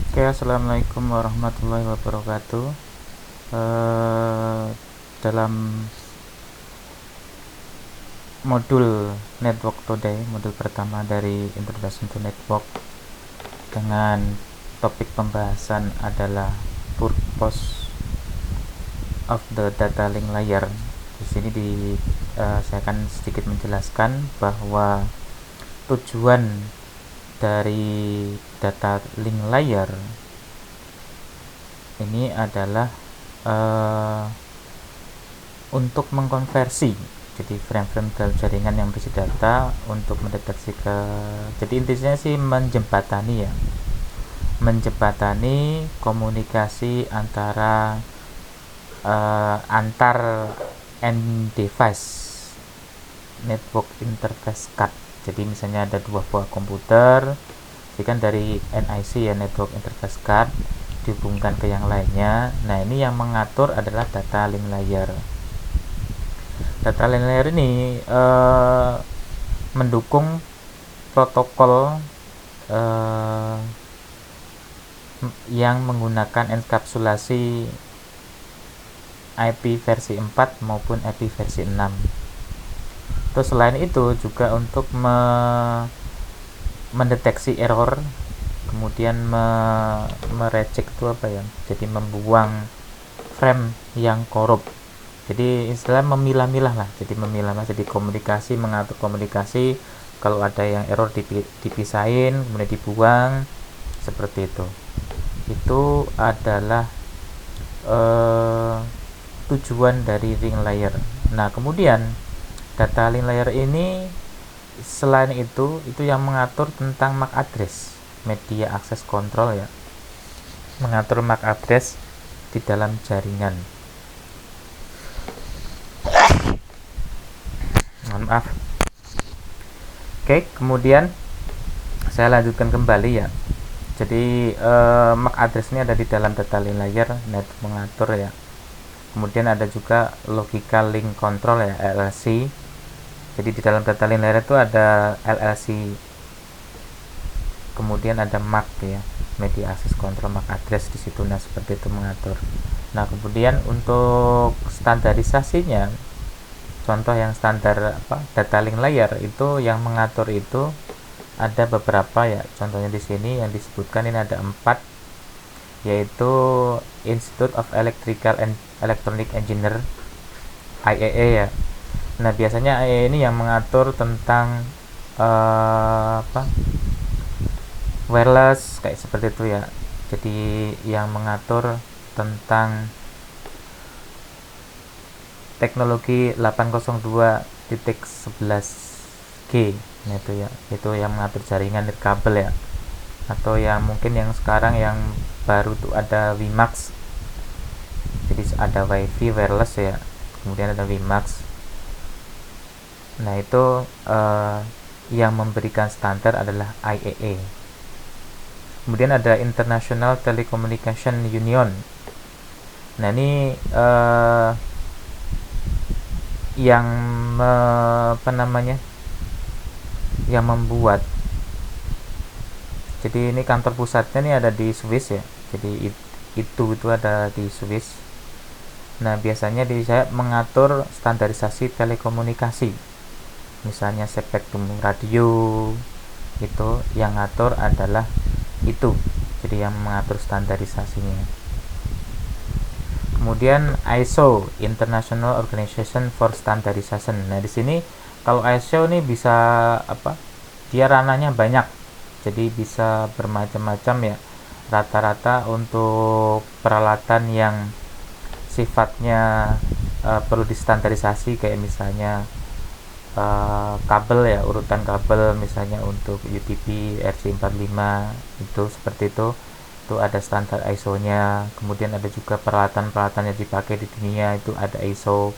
Oke, assalamualaikum warahmatullahi wabarakatuh. Dalam modul Network Today, modul pertama dari Introduction to Network, dengan topik pembahasan adalah purpose of the data link layer. Di sini saya akan sedikit menjelaskan bahwa tujuan dari data link layer ini adalah untuk mengkonversi jadi frame-frame dalam jaringan yang berisi data untuk mendeteksi jadi intinya sih menjembatani komunikasi antar end device network interface card. Jadi misalnya ada dua buah komputer, jadi kan dari NIC ya, network interface card, dihubungkan ke yang lainnya. Nah, ini yang mengatur adalah data link layer. Data link layer ini mendukung protokol yang menggunakan enkapsulasi IP versi 4 maupun IP versi 6. Terus selain itu juga untuk mendeteksi error, kemudian merecek itu apa ya, jadi membuang frame yang korup. Jadi istilah memilah-milah lah, jadi komunikasi, mengatur komunikasi, kalau ada yang error dipisahin kemudian dibuang, seperti itu adalah tujuan dari ring layer. Nah, kemudian data link layer ini selain itu yang mengatur tentang MAC address, media access control ya, mengatur MAC address di dalam jaringan. Mohon maaf. Oke, kemudian saya lanjutkan kembali ya. Jadi MAC address ini ada di dalam data link layer, mengatur ya. Kemudian ada juga logical link control ya, LLC. Jadi di dalam data link layer itu ada LLC, kemudian ada MAC ya, media access control MAC address di situ. Nah, seperti itu mengatur. Nah, kemudian untuk standarisasinya, contoh yang standar data link layer itu yang mengatur itu ada beberapa ya. Contohnya di sini yang disebutkan ini ada 4, yaitu Institute of Electrical and Electronic Engineer, IEE ya. Nah, biasanya IEE ini yang mengatur tentang wireless kayak seperti itu ya. Jadi yang mengatur tentang teknologi 802.11g. Nah, itu yang mengatur jaringan kabel ya. Atau yang mungkin yang sekarang yang baru tuh ada WiMAX. Jadi ada WiFi wireless ya, kemudian ada WiMAX. Nah, itu yang memberikan standar adalah IEE. Kemudian ada International Telecommunication Union. Nah, ini yang yang membuat. Jadi ini kantor pusatnya ini ada di Swiss ya. Jadi itu ada di Swiss. Nah, biasanya saya mengatur standarisasi telekomunikasi. Misalnya spektrum radio, itu yang ngatur adalah itu. Jadi yang mengatur standarisasinya. Kemudian ISO, International Organization for Standardization. Nah, di sini kalau ISO ini bisa dia ranahnya banyak. Jadi bisa bermacam-macam ya. Rata-rata untuk peralatan yang sifatnya perlu distandarisasi, kayak misalnya kabel ya, urutan kabel misalnya untuk UTP RJ45 itu seperti itu ada standar ISO-nya. Kemudian ada juga peralatan-peralatan yang dipakai di dunia itu ada ISO.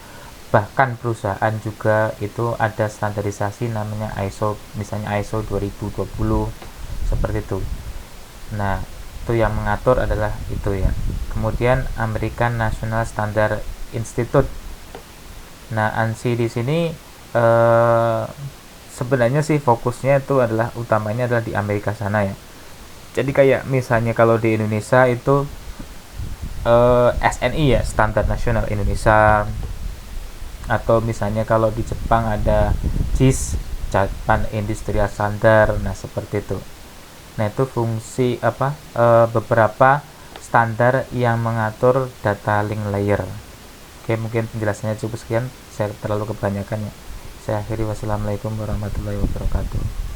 Bahkan perusahaan juga itu ada standarisasi namanya ISO, misalnya ISO 2020 seperti itu. Nah, itu yang mengatur adalah itu ya. Kemudian American National Standard Institute. Nah, ANSI di sini sebenarnya sih fokusnya itu utamanya adalah di Amerika sana ya. Jadi kayak misalnya kalau di Indonesia itu SNI ya, standar nasional Indonesia, atau misalnya kalau di Jepang ada JIS, Japan Industrial Standard. Nah seperti itu. Nah itu fungsi apa, beberapa standar yang mengatur data link layer. Oke, mungkin penjelasannya cukup sekian, saya terlalu kebanyakan ya. Saya akhiri, wassalamualaikum warahmatullahi wabarakatuh.